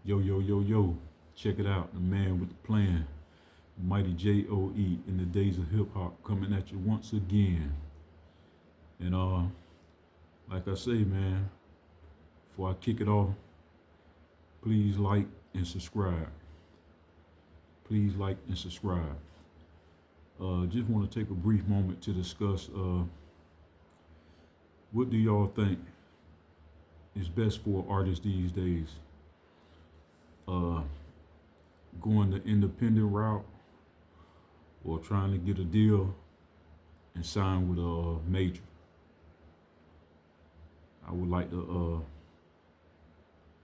Yo, yo, yo, yo. Check it out. The man with the plan. Mighty J.O.E. in the days of hip hop coming at you once again. And like I say, man, before I kick it off, please like and subscribe. Please like and subscribe. Just want to take a brief moment to discuss what do y'all think is best for artists these days? Uh, Going the independent route or trying to get a deal and sign with a major. I would like to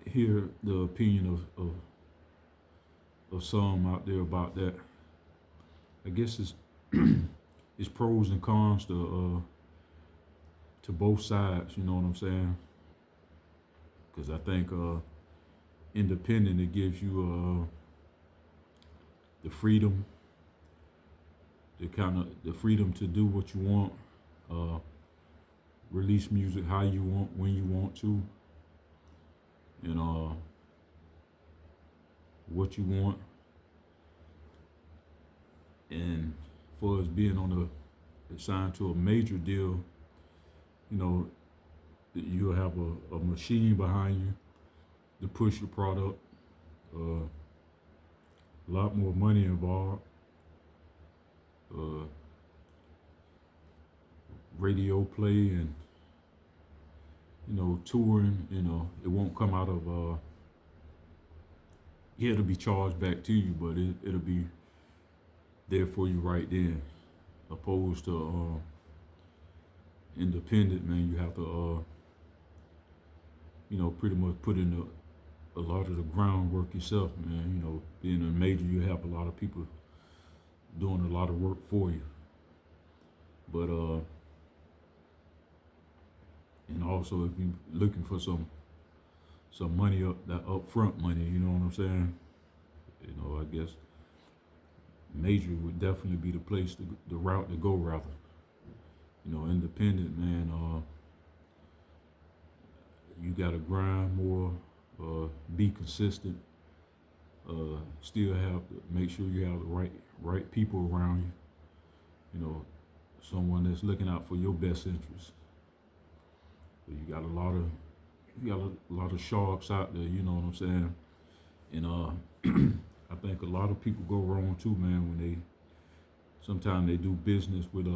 hear the opinion of some out there about that. I guess it's it's pros and cons to both sides. You know what I'm saying? Because I think independent it gives you the freedom, the freedom to do what you want, uh, release music how you want when you want to, and what you want. And for us being on signed to a major deal, you know, you'll have a machine behind you to push your product. A lot more money involved. Uh, Radio play and touring. It won't come out of it'll be charged back to you, but it'll be there for you right then. Opposed to independent, man, you have to pretty much put in a lot of the groundwork yourself, man. Being a major, you have a lot of people doing a lot of work for you. But and also if you're looking for some money that upfront money, you know what I'm saying? I guess major would definitely be the place the route to go rather. Independent, man, you gotta grind more, be consistent, still have to make sure you have the right people around you. Someone that's looking out for your best interests. You got a lot of sharks out there. You know what I'm saying? And I think a lot of people go wrong too, man, when sometimes they do business with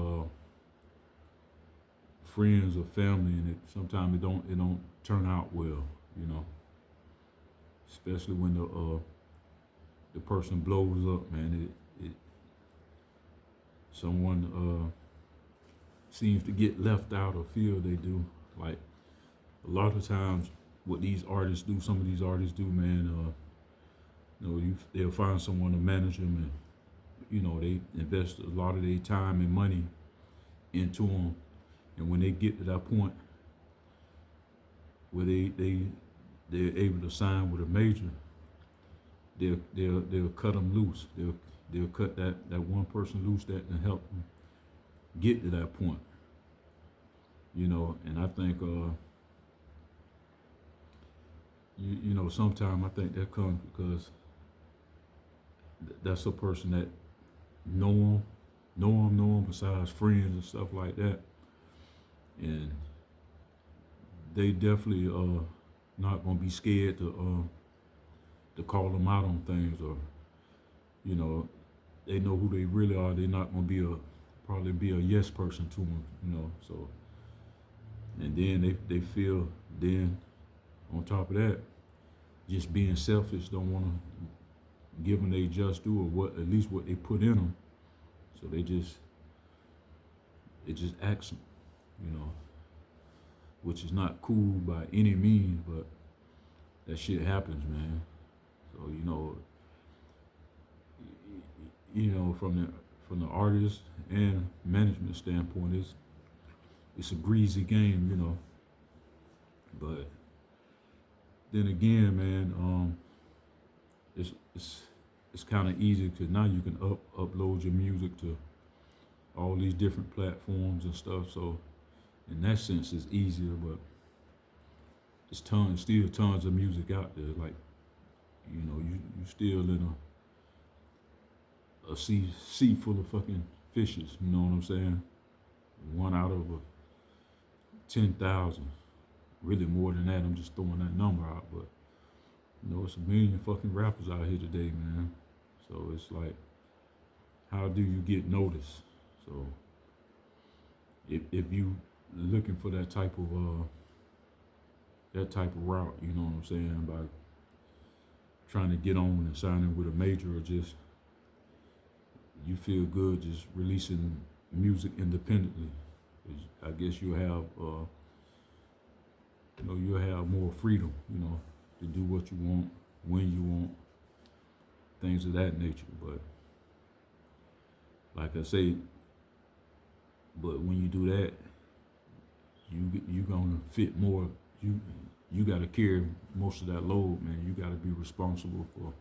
friends or family, and sometimes it don't turn out well. Especially when the person blows up, man. It someone seems to get left out or feel they do. Like a lot of times, what these artists do, some of these artists do, man. They'll find someone to manage them, and they invest a lot of their time and money into them. And when they get to that point where they're able to sign with a major, they'll cut them loose. They'll cut that one person loose that can help them get to that point. And I think sometimes I think that comes because that's a person that know them besides friends and stuff like that, and they definitely not gonna be scared to call them out on things, or they know who they really are. They're not gonna probably be a yes person to them, so. And then they feel, then on top of that, just being selfish, don't want to give them they just do, or at least what they put in them. So they just ask them, which is not cool by any means, but that shit happens, man. So from the artist and management standpoint, it's a greasy game, But then again, man, it's kind of easy because now you can upload your music to all these different platforms and stuff. So in that sense, it's easier. But still tons of music out there. Like you still in a sea full of fucking fishes. You know what I'm saying? One out of a 10,000. Really more than that. I'm just throwing that number out, but it's a million fucking rappers out here today, man. So it's like, how do you get noticed? So if you looking for that type of route, you know what I'm saying, by trying to get on and signing with a major, or just you feel good just releasing music independently, I guess you'll have you'll have more freedom, to do what you want, when you want, things of that nature. But like I say, but when you do that, you gonna fit more. You got to carry most of that load, man. You got to be responsible for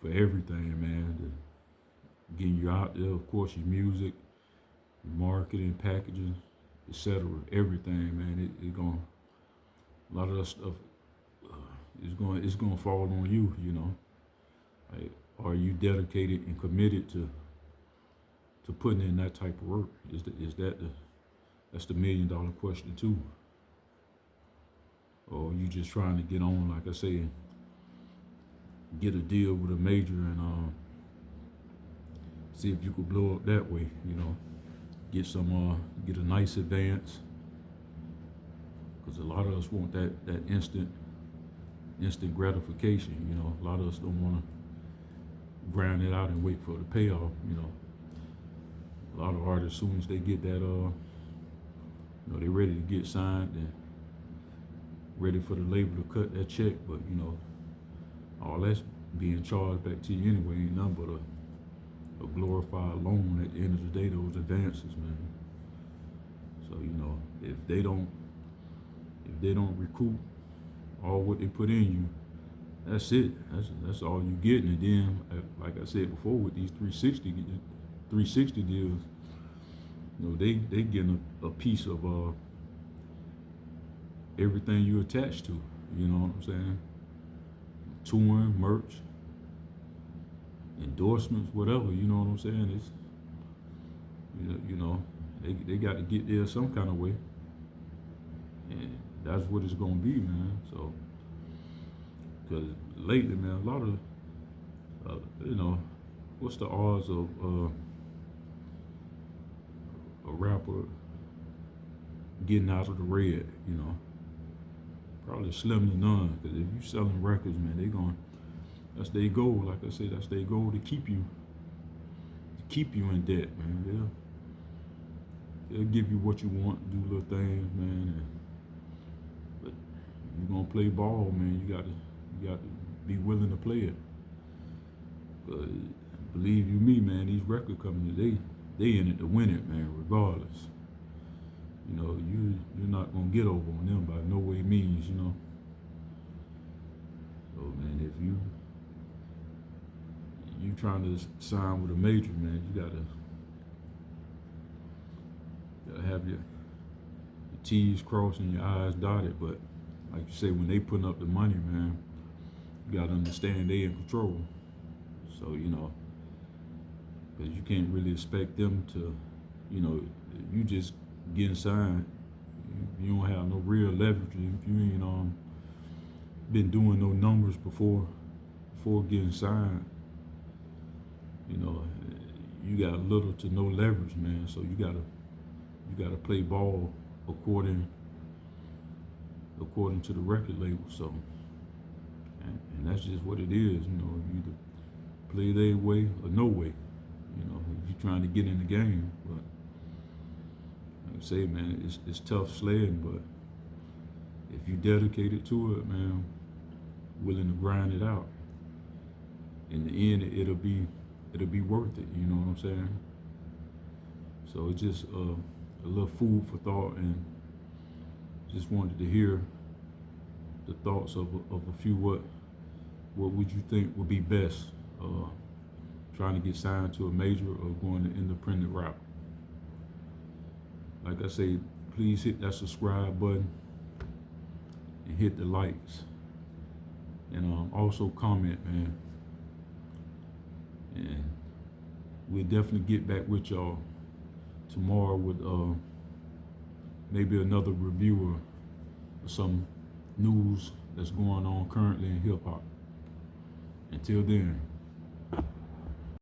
everything, man. Getting you out there, of course, your music, your marketing, packaging, etc. Everything, man. It gonna, a lot of that stuff it's gonna fall on you. Like, are you dedicated and committed to putting in that type of work? That's the $1 million question too. Or you just trying to get on, like I say, get a deal with a major and see if you could blow up that way. Get a nice advance, because a lot of us want that instant gratification. A lot of us don't want to grind it out and wait for the payoff. A lot of artists, as soon as they get that, they ready to get signed and ready for the label to cut that check. But all that's being charged back to you anyway. Ain't nothing but a glorified loan at the end of the day. Those advances, man. So if they don't recoup all what they put in you, that's it. That's all you getting. And then, like I said before, with these 360 deals, they getting a piece of everything you attached to. You know what I'm saying? Touring, merch, endorsements, whatever. You know what I'm saying? It's they got to get there some kind of way, and that's what it's gonna be, man. So, because lately, man, a lot of what's the odds of a rapper getting out of the red? Probably slim to none. Because if you selling records, man, that's their goal. Like I said, that's their goal, to keep you in debt, man. They'll give you what you want, do little things, man. But you're gonna play ball, man. You got to be willing to play it. But believe you me, man, these record companies, they in it to win it, man, regardless. You're not gonna get over on them by no way means. So, man, if you trying to sign with a major, man, you gotta have your T's crossed and your I's dotted. But like you say, when they putting up the money, man, you gotta understand they in control. So because you can't really expect them to, you just getting signed. You don't have no real leverage if you ain't been doing no numbers before getting signed. You got little to no leverage, man. So you gotta play ball according to the record label. So, and that's just what it is. You either play their way or no way. If you're trying to get in the game. But like I say, man, it's tough sledding. But if you dedicated to it, man, willing to grind it out, in the end, it'll be worth it. You know what I'm saying? So it's just a little food for thought, and just wanted to hear the thoughts of a few. What would you think would be best? Trying to get signed to a major or going the independent route? Like I say, please hit that subscribe button and hit the likes. and also comment, man. And we'll definitely get back with y'all tomorrow with maybe another review of some news that's going on currently in hip hop. Until then.